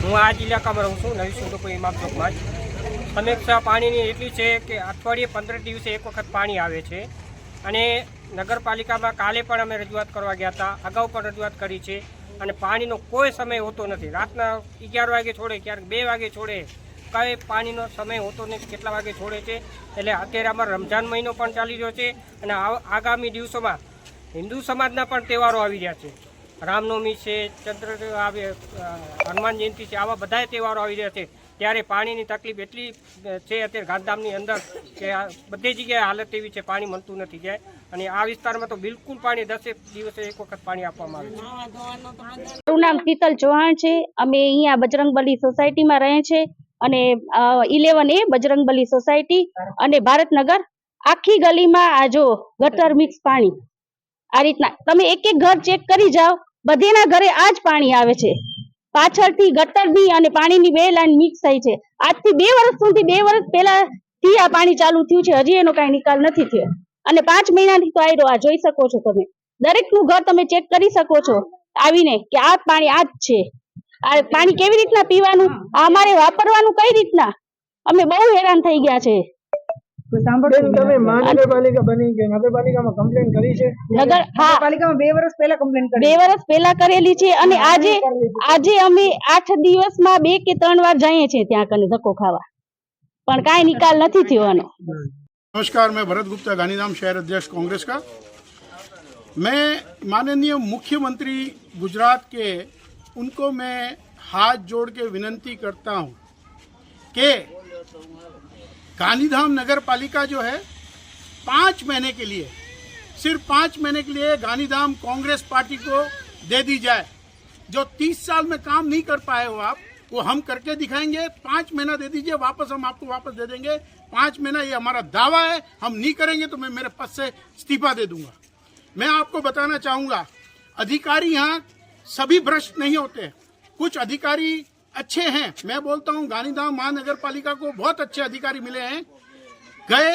હું આ જ ઇલાકામાં રહું છું, નવી સુંદરપુર ઇમામ ચોકમાં જ. સમીક્ષા પાણીની એટલી છે કે અઠવાડિયે 15 દિવસે એક વખત પાણી આવે છે અને નગરપાલિકામાં કાલે પણ અમે રજૂઆત કરવા ગયા હતા, અગાઉ પણ રજૂઆત કરી છે અને પાણીનો કોઈ સમય હોતો નથી. રાતના 11 વાગે છોડે, ક્યારેક 2 વાગે છોડે, કંઈ પાણીનો સમય હોતો નથી, કેટલા વાગે છોડે છે. એટલે અત્યારે અમારો રમઝાન મહિનો પણ ચાલી રહ્યો છે અને આગામી દિવસોમાં હિન્દુ સમાજના પણ તહેવારો આવી રહ્યા છે. રામનવમી છે, હનુમાન જયંતિ છે, આવા બધા તહેવારો આવી રહ્યા છે. ત્યારે પાણીની તકલીફ એટલી છે અત્યારે ગાંધીધામની અંદર કે બધી જગ્યાએ હાલત એવી છે, પાણી મળતું નથી જાય. અને આ વિસ્તારમાં તો બિલકુલ પાણી 10 દિવસે એક વખત પાણી આપવામાં આવે છે. મારું નામ શીતલ ચૌહાણ છે. અમે અહીંયા બજરંગબલી સોસાયટીમાં રહે છે અને 11A બજરંગબલી સોસાયટી અને ભારતનગર આખી ગલીમાં આ જો ગટર મિક્સ પાણી આ રીતના તમે એક એક ઘર ચેક કરી જાઓ, બધેના ઘરે આ જ પાણી આવે છે. પાછળથી ગટરની અને પાણીની 2 લાઈન મિક્સ થઈ છે. આજથી 2 વર્ષ સુધી 2 વર્ષ પહેલાથી આ પાણી ચાલુ થયું છે, હજી એનો કાંઈ નિકાલ નથી થયો અને 5 મહિનાથી તો આવ્યો. આ જોઈ શકો છો તમે, દરેકનું ઘર તમે ચેક કરી શકો છો આવીને કે આ પાણી આ જ છે. આ પાણી કેવી રીતના પીવાનું, અમારે વાપરવાનું કઈ રીતના, અમે બહુ હેરાન થઈ ગયા છે. તમે મહાનગરપાલિકા બની કે નગરપાલિકામાં કમ્પ્લેન કરી છે? નગરપાલિકામાં 2 વર્ષ પહેલા કમ્પ્લેન કરી, 2 વર્ષ પહેલા કરેલી છે અને આજે અમે 8 દિવસમાં 2 કે 3 વાર જઈએ છીએ ત્યાં કને ધક્કો ખાવા, પણ કાંઈ નિકાલ નથી થયો આનો. नमस्कार, मैं भरत गुप्ता, गांधीधाम शहर अध्यक्ष कांग्रेस का। मैं माननीय मुख्यमंत्री गुजरात के उनको मैं हाथ जोड़ के विनती करता हूं कि गांधीधाम नगर पालिका जो है 5 महीने के लिए, सिर्फ 5 महीने के लिए गांधीधाम कांग्रेस पार्टी को दे दी जाए। जो 30 साल में काम नहीं कर पाए हो आप, वो हम करके दिखाएंगे। 5 महीना दे दीजिए, वापस हम आपको वापस दे देंगे। 5 महीना ये हमारा दावा है, हम नहीं करेंगे तो मैं मेरे पद से इस्तीफा दे दूंगा। मैं आपको बताना चाहूँगा, अधिकारी यहाँ सभी भ्रष्ट नहीं होते, कुछ अधिकारी अच्छे हैं। मैं बोलता हूँ गांधीधाम महानगर पालिका को बहुत अच्छे अधिकारी मिले हैं। गए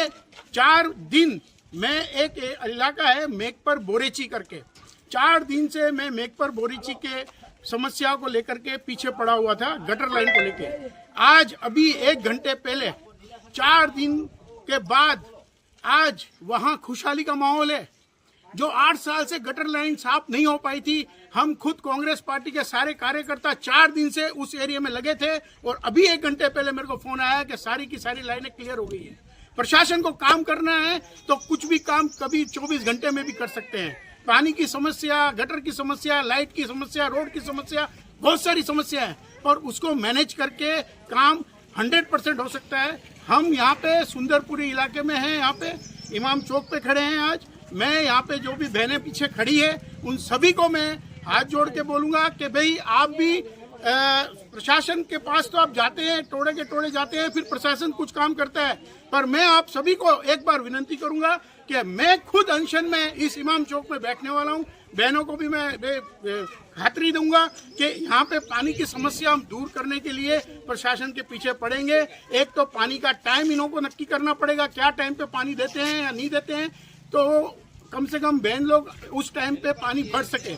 4 दिन मैं एक इलाका है मेघपर बोरेची करके, 4 दिन से मैं मेघपर बोरेची के समस्या को लेकर के पीछे पड़ा हुआ था, गटर लाइन को लेके। आज अभी 1 घंटे पहले 4 दिन के बाद आज वहां खुशहाली का माहौल है। जो 8 साल से गटर लाइन साफ नहीं हो पाई थी, हम खुद कांग्रेस पार्टी के सारे कार्यकर्ता 4 दिन से उस एरिया में लगे थे और अभी 1 घंटे पहले मेरे को फोन आया कि सारी की सारी लाइनें क्लियर हो गई है। प्रशासन को काम करना है तो कुछ भी काम कभी 24 घंटे में भी कर सकते हैं। पानी की समस्या, गटर की समस्या, लाइट की समस्या, रोड की समस्या, बहुत सारी समस्या है, और उसको मैनेज करके काम 100% हो सकता है। हम यहाँ पे सुंदरपुरी इलाके में हैं, यहाँ पे इमाम चौक पे खड़े हैं। आज मैं यहाँ पे जो भी बहनें पीछे खड़ी है उन सभी को मैं हाथ जोड़ के बोलूँगा कि भाई आप भी प्रशासन के पास तो आप जाते हैं, टोड़े के टोड़े जाते हैं, फिर प्रशासन कुछ काम करता है, पर मैं आप सभी को एक बार विनती करूंगा कि मैं खुद अनशन में इस इमाम चौक में बैठने वाला हूं। बहनों को भी मैं खातरी दूंगा कि यहाँ पे पानी की समस्या हम दूर करने के लिए प्रशासन के पीछे पड़ेंगे। एक तो पानी का टाइम इन्हों को नक्की करना पड़ेगा, क्या टाइम पे पानी देते हैं या नहीं देते हैं, तो कम से कम बहन लोग उस टाइम पे पानी भर सके।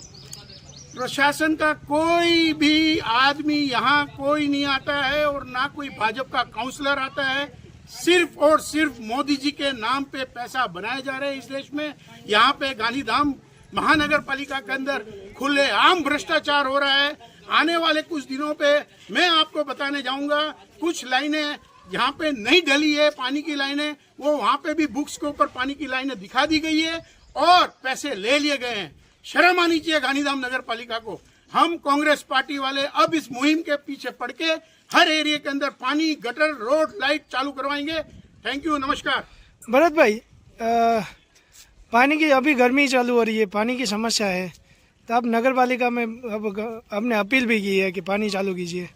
प्रशासन का कोई भी आदमी यहाँ कोई नहीं आता है और ना कोई भाजपा का काउंसलर आता है। सिर्फ और सिर्फ मोदी जी के नाम पे पैसा बनाए जा रहे हैं इस देश में। यहाँ पे गांधीधाम महानगर पालिका के अंदर खुलेआम भ्रष्टाचार हो रहा है। आने वाले कुछ दिनों पे मैं आपको बताने जाऊंगा, कुछ लाइनें यहाँ पे नहीं ढली है, पानी की लाइनें, वो वहाँ पे भी बुक्स के ऊपर पानी की लाइनें दिखा दी गई है और पैसे ले लिए गए हैं। शर्म आनी चाहिए गांधीधाम नगर पालिका को। हम कांग्रेस पार्टी वाले अब इस मुहिम के पीछे पड़ के हर एरिया के अंदर पानी, गटर, रोड, लाइट चालू करवाएंगे। थैंक यू, नमस्कार। भरत भाई, पानी की अभी गर्मी चालू हो रही है, पानी की समस्या है, तो आप नगर पालिका में अब आपने अपील भी की है कि पानी चालू कीजिए,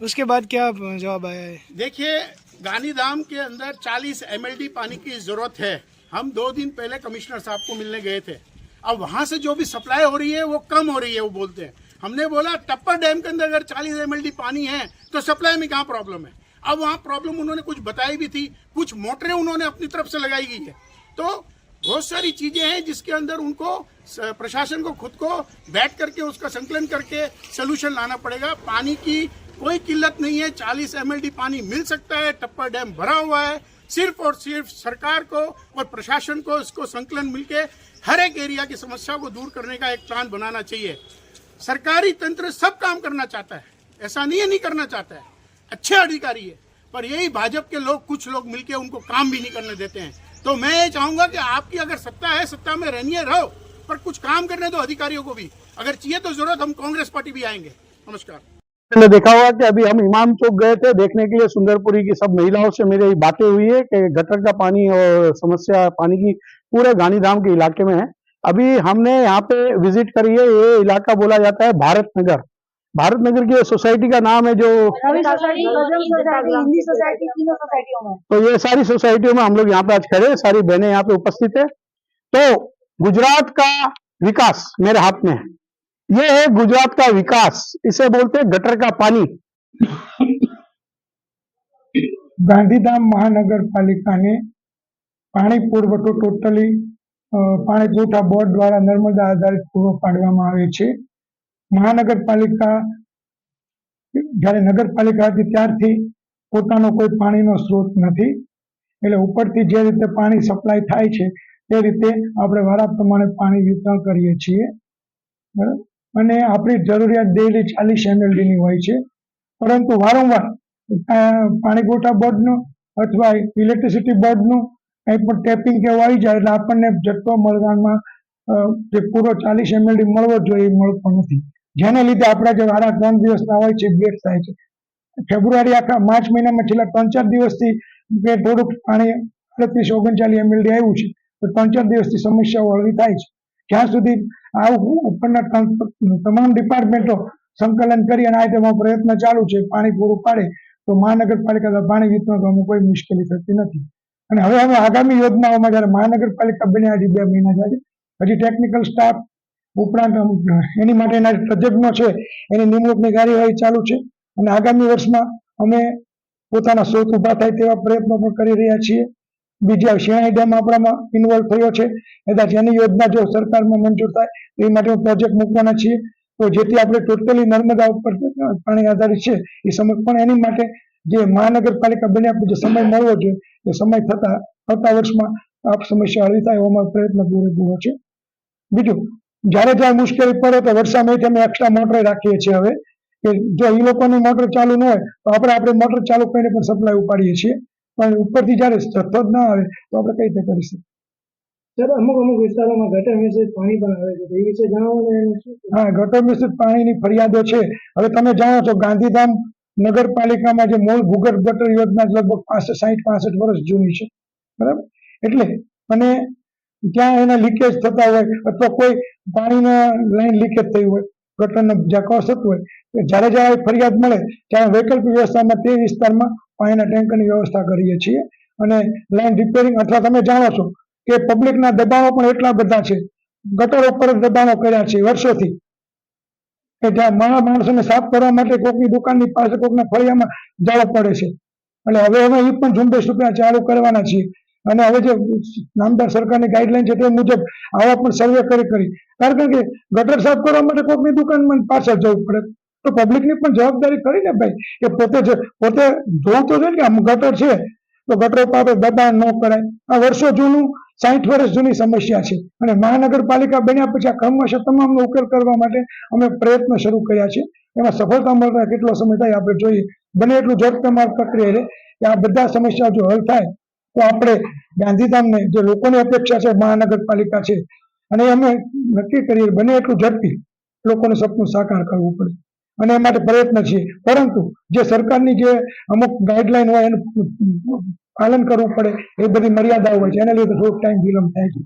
उसके बाद क्या जवाब आया है? देखिए, गांधीधाम के अंदर 40 MLD पानी की जरूरत है। हम 2 दिन पहले कमिश्नर साहब को मिलने गए थे। अब वहां से जो भी सप्लाई हो रही है वो कम हो रही है, वो बोलते हैं। हमने बोला टप्पर डैम के अंदर अगर 40 MLD पानी है तो सप्लाई में कहाँ प्रॉब्लम है। अब वहाँ प्रॉब्लम उन्होंने कुछ बताई भी थी, कुछ मोटरें उन्होंने अपनी तरफ से लगाई गई है। तो बहुत सारी चीजें हैं जिसके अंदर उनको प्रशासन को खुद को बैठ करके उसका संकलन करके सोल्यूशन लाना पड़ेगा। पानी की कोई किल्लत नहीं है, 40 MLD पानी मिल सकता है, टप्पर डैम भरा हुआ है। सिर्फ और सिर्फ सरकार को और प्रशासन को इसको संकलन मिलके हर एक एरिया की समस्या को दूर करने का एक प्लान बनाना चाहिए। सरकारी तंत्र सब काम करना चाहता है, ऐसा नहीं करना चाहता है, अच्छे अधिकारी है, पर यही भाजपा के लोग, कुछ लोग मिलके उनको काम भी नहीं करने देते हैं। तो मैं ये चाहूंगा कि आपकी अगर सत्ता है, सत्ता में रहनी रहो, पर कुछ काम करने दो अधिकारियों को भी। अगर चाहिए तो जरूरत हम कांग्रेस पार्टी भी आएंगे। नमस्कार। मैंने देखा होगा कि अभी हम इमाम चौक गए थे देखने के लिए, सुंदरपुरी की सब महिलाओं से मेरी बातें हुई है कि गटर का पानी और समस्या पानी की पूरे गांधीधाम के इलाके में है। अभी हमने यहाँ पे विजिट करी है, ये इलाका बोला जाता है भारत नगर। भारत नगर की सोसाइटी का नाम है जो हिंदी सोसाइटी, तीनों सोसाइटियों में। तो ये सारी सोसाइटियों में हम लोग यहाँ पे आज खड़े, सारी बहनें यहाँ पे उपस्थित है। तो गुजरात का विकास मेरे हाथ में है, ये है गुजरात का विकास, इसे बोलते हैं गटर का पानी। ગાંધીધામ મહાનગરપાલિકાને પાણી પુરવઠો ટોટલી પાણી પુરવઠા બોર્ડ દ્વારા નર્મદા આધારિત પૂરો પાડવામાં આવે છે. મહાનગરપાલિકા જ્યારે નગરપાલિકા હતી ત્યારથી પોતાનો કોઈ પાણીનો સ્ત્રોત નથી, એટલે ઉપરથી જે રીતે પાણી સપ્લાય થાય છે તે રીતે આપણે વારા પ્રમાણે પાણી વિતરણ કરીએ છીએ, બરાબર. અને આપણી જરૂરિયાત ડેઈલી 40 MLD ની હોય છે, પરંતુ વારંવાર પાણી પુરવઠા બોર્ડનું અથવા ઇલેક્ટ્રિસિટી બોર્ડનું કંઈ પણ ટેપિંગ કે એવું આવી જાય એટલે આપણને જથ્થો મળવામાં જે પૂરો 40 MLD મળવો જોઈએ એ મળતો નથી, જેને લીધે આપણા જે વારા 3 દિવસના હોય છે બ્રેક થાય છે. ફેબ્રુઆરી આખા માર્ચ મહિનામાં છેલ્લા 3-4 દિવસથી કે થોડુંક પાણી 38-39 MLD આવ્યું છે, તો 3-4 દિવસથી સમસ્યાઓ હળવી થાય છે. જ્યાં સુધી આ ઉપરના તમામ ડિપાર્ટમેન્ટો સંકલન કરી અને આ તેમાં પ્રયત્ન ચાલુ છે, પાણી પૂરું પાડે તો મહાનગરપાલિકા દ્વારા પાણી વિતરણ કરવામાં કોઈ મુશ્કેલી થતી નથી. અને હવે અમે આગામી યોજનાઓમાં જ્યારે મહાનગરપાલિકા બન્યા હજી 2 મહિના જાય, હજી ટેકનિકલ સ્ટાફ ઉપરાંત એની માટેના તજજ્ઞો છે એની નિમણૂકની કાર્યવાહી ચાલુ છે. અને આગામી વર્ષમાં અમે પોતાના સ્ત્રોત ઊભા થાય તેવા પ્રયત્નો પણ કરી રહ્યા છીએ. બીજા શિયાળી ડેમ આપણામાં ઇન્વોલ્વ થયો છે, કદાચ એની યોજના જો સરકારમાં મંજૂર થાય તો એ માટે પ્રોજેક્ટ મૂકવાના છીએ, તો જેથી આપણે ટોટલી નર્મદા ઉપર પાણી આધારિત છે એ સમય પણ એની માટે જે મહાનગરપાલિકા બન્યા પછી જે સમય મળવો જોઈએ એ સમય થતા વર્ષમાં આ સમસ્યા હળવી થાય એવો અમારો પ્રયત્ન પૂરેપૂરો છે. બીજું, જ્યારે જ્યારે મુશ્કેલી પડે તો વર્ષામાંથી અમે એક્સ્ટ્રા મોટર રાખીએ છીએ. હવે કે જો એ લોકોની મોટર ચાલુ ન હોય તો આપણે મોટર ચાલુ કરીને પણ સપ્લાય ઉપાડીએ છીએ, પણ ઉપરથી જ્યારે જથ્થો જ ના આવે તો આપણે કઈ રીતે કરી શકીએ. સર, અમુક વિસ્તારોમાં ગટર મિશ્રિત પાણી પણ આવે છે, એ વિશે જણાવો ને. હા, ગટર મિશ્રિત પાણીની ફરિયાદો છે. હવે તમે જાણો છો ગાંધીધામ નગરપાલિકામાં જે મૂળ ભૂગર્ભ ગટર યોજના લગભગ 60-65 વર્ષ જૂની છે, બરાબર. એટલે અને ત્યાં એના લીકેજ થતા હોય અથવા કોઈ પાણીના લાઈન લીકેજ થઈ હોય, ગટરનો ઝાકળ થતું હોય, જ્યારે જ્યારે ફરિયાદ મળે ત્યારે વૈકલ્પિક વ્યવસ્થામાં તે વિસ્તારમાં પાણીના ટેન્કરની વ્યવસ્થા કરીએ છીએ. અને લાઈન રિપેરિંગ અથવા તમે જાણો છો કે પબ્લિકના દબાણો પણ એટલા બધા છે, ગટરો પર જ દબાણો કર્યા છે વર્ષોથી, કે જ્યાં માણસોને સાફ કરવા માટે કોકની દુકાનની પાસે કોકના ફળિયામાં જવું પડે છે. એટલે હવે અમે એ પણ ઝુંબેશ રૂપિયા ચાલુ કરવાના છીએ. અને હવે જે નામદાર સરકારની ગાઈડલાઈન છે તે મુજબ આવા પણ સર્વે કરી, કારણ કે ગટર સાફ કરવા માટે કોકની દુકાનમાં પાછળ જવું પડે, તો પબ્લિકની પણ જવાબદારી ખરી ને ભાઈ, કે પોતે જોવું તો જોઈએ કે આમ ગટર છે તો ગટર પર દબાણ ન કરાય. આ વર્ષો જૂનું 60 વર્ષ જૂની સમસ્યા છે, અને મહાનગરપાલિકા બન્યા પછી આ ક્રમશઃ તમામનો ઉકેલ કરવા માટે અમે પ્રયત્ન શરૂ કર્યા છે. એમાં સફળતા મળતા કેટલો સમય થાય આપણે જોઈએ. બને એટલું ઝડપથી પ્રક્રિયા છે કે આ બધા સમસ્યા જો હલ થાય તો આપણે ગાંધીધામને જે લોકોની અપેક્ષા છે મહાનગરપાલિકા છે, અને અમે નક્કી કરીએ બને એટલું ઝડપી લોકોનું સપનું સાકાર કરવું પડે, અને એ માટે પ્રયત્ન છીએ. પરંતુ જે સરકારની જે અમુક ગાઈડલાઈન હોય એનું પાલન કરવું પડે, એ બધી મર્યાદાઓ હોય છે, એના લીધે થોડોક ટાઈમ વિલંબ થાય છે.